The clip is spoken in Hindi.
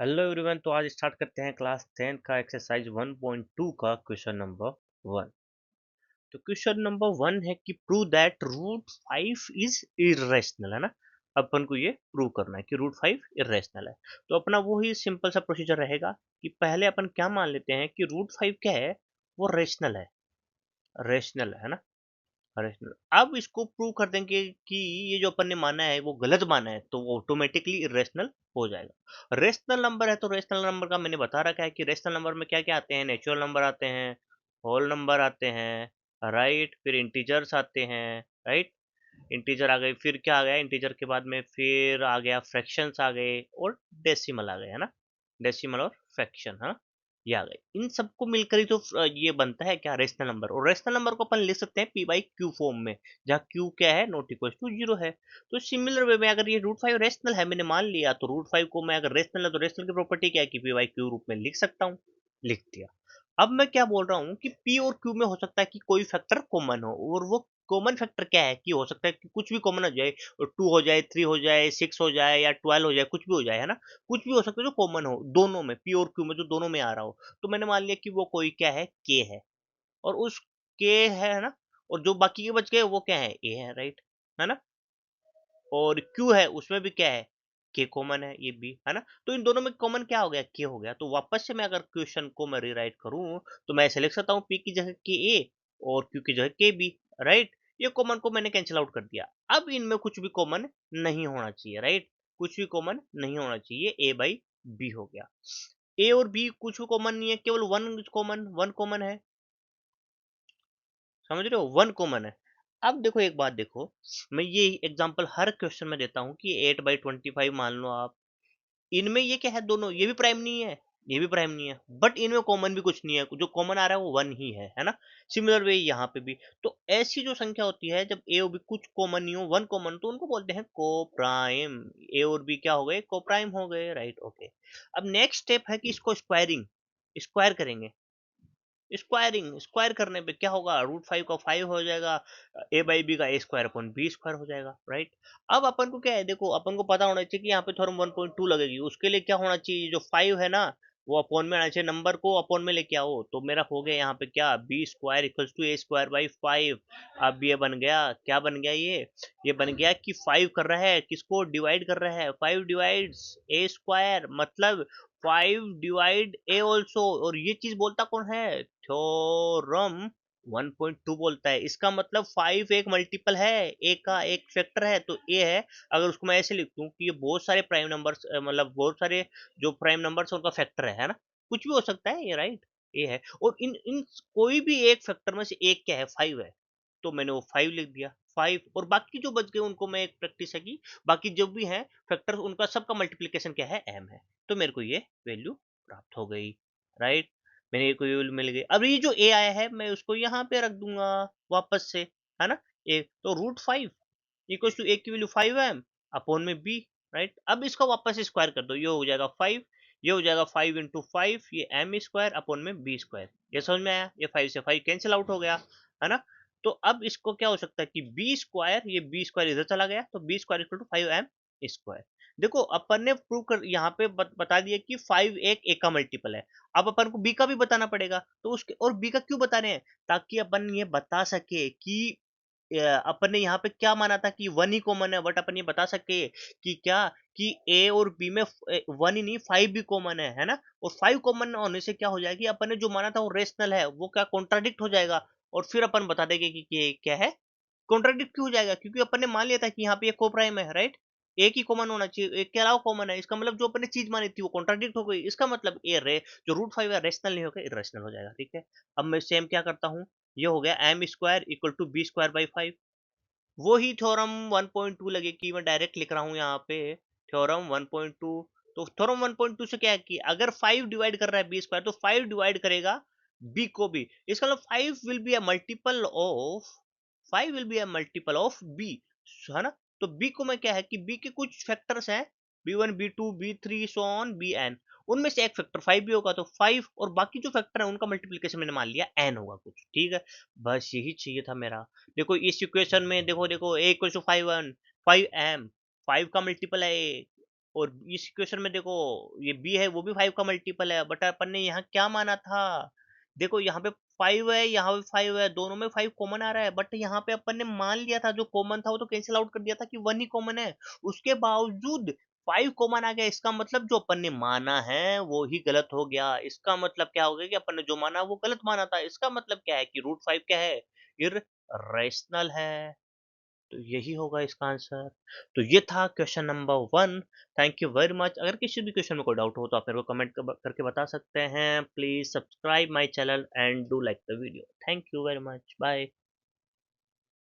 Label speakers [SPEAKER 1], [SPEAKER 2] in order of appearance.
[SPEAKER 1] Hello everyone. तो आज स्टार्ट करते हैं क्लास 10 का एक्सरसाइज 1.2 का क्वेश्चन नंबर 1। तो क्वेश्चन नंबर 1 है कि prove that root 5 is irrational, है ना। अपन को ये प्रूव करना है कि रूट 5 इरेशनल है। तो अपना वही सिंपल सा प्रोसीजर रहेगा कि पहले अपन क्या मान लेते हैं कि रूट 5 क्या है, वो रेशनल है। रेशनल है ना, रेशनल। अब इसको प्रूव कर देंगे कि ये जो अपन ने माना है वो गलत माना है, तो वो ऑटोमेटिकली इरेशनल हो जाएगा। रेशनल नंबर है तो रेशनल नंबर का मैंने बता रखा है कि रेशनल नंबर में क्या क्या आते हैं। नेचुरल नंबर आते हैं, होल नंबर आते हैं, राइट। फिर इंटीजर्स आते हैं, राइट। इंटीजर आ गए, फिर क्या आ गया इंटीजर के बाद में, फिर आ गया फ्रैक्शंस आ गए और डेसिमल आ गए, है ना। डेसिमल और फ्रैक्शन, हाँ, ये आ गए। इन सबको मिलकर ही तो ये बनता है क्या, रेशनल नंबर। और रेशनल नंबर को अपन लिख सकते हैं पी बाई क्यू फॉर्म में, जहाँ क्यू क्या है, नॉट इक्वल टू जीरो है। तो सिमिलर वे में अगर ये रूट 5 रेशनल है मैंने मान लिया, तो रूट 5 को मैं अगर रेशनल है तो रेशनल की प्रॉपर्टी क्या है कि पी बाई क्यू रूप में लिख सकता हूँ। लिख दिया। अब मैं क्या बोल रहा हूँ कि पी और क्यू में हो सकता है कि कोई फैक्टर कॉमन हो, और वो कॉमन फैक्टर क्या है कि हो सकता है कि कुछ भी कॉमन हो जाए, 2 हो जाए, 3 हो जाए, 6 हो जाए या 12 हो जाए, कुछ भी हो जाए, है ना। कुछ भी हो सकता है जो कॉमन हो दोनों में, पी और क्यू में, जो दोनों में आ रहा हो। तो मैंने मान लिया कि वो कोई क्या है, के है। और उस के है ना, और जो बाकी के बच गए वो क्या है, ए है, राइट, है ना। और क्यू है उसमें भी क्या है, के कॉमन है, ये बी है ना। तो इन दोनों में कॉमन क्या हो गया, के हो गया। तो वापस से मैं अगर क्वेश्चन को मैं रीराइट करूं तो मैं ऐसे लिख सकता हूँ, पी की जगह के ए और क्यू की जगह के बी, राइट। ये कॉमन को मैंने कैंसिल आउट कर दिया। अब इनमें कुछ भी कॉमन नहीं होना चाहिए, राइट। कुछ भी कॉमन नहीं होना चाहिए, ए बाई बी हो गया। ए और बी कुछ भी कॉमन नहीं है, केवल वन कॉमन है। समझ रहे हो, वन कॉमन है। अब देखो एक बात देखो, मैं ये एग्जांपल हर क्वेश्चन में देता हूँ कि 8/25 मान लो आप। इनमें ये क्या है, दोनों ये भी प्राइम नहीं है, ये भी प्राइम नहीं है, बट इनमें कॉमन भी कुछ नहीं है। जो कॉमन आ रहा है वो वन ही है ना। सिमिलर वे यहाँ पे भी। तो ऐसी जो संख्या होती है जब ए और बी कुछ कॉमन नहीं हो, वन कॉमन, तो उनको बोलते हैं को प्राइम। ए और बी क्या हो गए, को प्राइम हो गए, राइट, ओके। अब नेक्स्ट स्टेप है कि इसको स्क्वायरिंग, स्क्वायर करेंगे। स्क्वायरिंग, स्क्वायर करने पे क्या होगा, रूट 5 का 5 हो जाएगा, ए बाई बी का ए स्क्वायर अपॉन बी स्क्वायर हो जाएगा, राइट। अब अपन को क्या है, देखो अपन को पता होना चाहिए कि यहाँ पे थ्योरम 1.2 लगेगी। उसके लिए क्या होना चाहिए, जो 5 है ना वो अपॉन में आना चाहिए, नंबर को अपॉन में लेके आओ। तो मेरा हो गया यहाँ पे क्या, B square equals to A square by 5। अब ये बन गया, क्या बन गया ये बन गया कि 5 कर रहा है, किसको डिवाइड कर रहा है, 5 डिवाइड्स ए स्क्वायर, मतलब 5 डिवाइड ए ऑल्सो। और ये चीज बोलता कौन है, थ्योरम 1.2 बोलता है। इसका मतलब 5 एक मल्टीपल है, ए का एक फैक्टर है, तो ए है। अगर उसको मैं ऐसे लिख दूं कि ये बहुत सारे प्राइम नंबर्स, मतलब बहुत सारे जो प्राइम नंबर्स उनका फैक्टर है ना। कुछ भी हो सकता है ये, राइट। ए है, और इन इन कोई भी एक फैक्टर में से एक क्या है, 5 है। तो मैंने वो 5 लिख दिया, 5। और बाकी जो बच गए उनको मैं एक प्रैक्टिस है कि बाकी जो भी है फैक्टर उनका सबका मल्टीप्लिकेशन क्या है, m है। तो मेरे को ये वैल्यू प्राप्त हो गई, राइट। मैंने ये कोई वैल्यू मिल गई। अब ये जो a आया है मैं उसको यहाँ पे रख दूंगा वापस से, है ना। a तो रूट 5 इक्वल टू a की वैल्यू 5m अपॉन में b, राइट। अब इसका वापस स्क्वायर कर दो, ये हो जाएगा 5, ये हो जाएगा 5 इंटू 5, ये m स्क्वायर अपॉन में b स्क्वायर। ये समझ में आया, ये 5 से 5 कैंसिल आउट हो गया, है ना। तो अब इसको क्या हो सकता है कि बी स्क्वायर, ये बी स्क्वायर इधर चला गया, तो B square equal to 5m square. देखो अपन ने प्रूव कर यहाँ पे बता दिया कि 5 एक का मल्टीपल है। अब अपन को बी का भी बताना पड़ेगा, तो उसके और बी का क्यों बता रहे हैं, ताकि अपन ये बता सके कि अपन ने यहाँ पे क्या माना था कि वन ही कॉमन है, बट अपन ये बता सके कि क्या, कि ए और बी में वन ही नहीं 5 भी कॉमन है ना। और 5 कॉमन होने से क्या हो जाएगा कि अपन ने जो माना था वो रेशनल है, वो क्या कॉन्ट्राडिक्ट हो जाएगा। और फिर अपन बता देंगे कि ये क्या है, कॉन्ट्राडिक्ट क्यों हो जाएगा, क्योंकि अपन ने मान लिया था कि यहाँ पे ये कोप्राइम है, राइट। एक ही कॉमन होना चाहिए, एक के अलावा कॉमन है, इसका मतलब जो अपन ने चीज मानी थी वो कॉन्ट्राडिक्ट हो गई। इसका मतलब ए रे जो रूट 5 है रेशनल नहीं होगा, इरेशनल हो जाएगा, ठीक है। अब मैं सेम क्या करता हूँ, ये हो गया M square equal to B square by 5। वो ही थ्योरम 1.2 लगे कि मैं डायरेक्ट लिख रहा हूँ यहाँ पे, थ्योरम 1.2। तो थ्योरम 1.2 से क्या है कि अगर 5 डिवाइड कर रहा है बी स्क्वायर, तो 5 डिवाइड करेगा बी को भी। इसका मतलब 5 will be a multiple of, 5 will be a multiple of B, है ना। तो बी को मैं क्या है कि बी के कुछ फैक्टर्स हैं, बी1 बी2 बी3 सो ऑन बी एन। उनमें से एक फैक्टर 5 भी होगा, तो 5 और बाकी जो फैक्टर है उनका मल्टीप्लिकेशन मैंने मान लिया एन होगा कुछ, ठीक है। बस यही चाहिए था मेरा। देखो इस इक्वेशन में देखो देखो ए इक्वल टू 5 1 5 एम, 5 का मल्टीपल है ए, और इस इक्वेशन में देखो ये b है वो भी 5 का मल्टीपल है, बट अपन ने यहाँ क्या माना था, देखो यहाँ पे 5 है, यहाँ पे 5 है, दोनों में 5 कॉमन आ रहा है, बट यहाँ पे अपन ने मान लिया था जो कॉमन था वो तो कैंसिल आउट कर दिया था कि 1 ही कॉमन है, उसके बावजूद 5 कॉमन आ गया। इसका मतलब जो अपन ने माना है वो ही गलत हो गया। इसका मतलब क्या हो गया कि अपन ने जो माना वो गलत माना था। इसका मतलब क्या है कि रूट 5 क्या है, इर्रेशनल है। तो यही होगा इसका आंसर। तो ये था question number 1। Thank you very much. अगर किसी भी क्वेश्चन में कोई डाउट हो तो आप मेरे को कमेंट करके बता सकते हैं। Please subscribe my channel and do like the video. Thank you very much. Bye.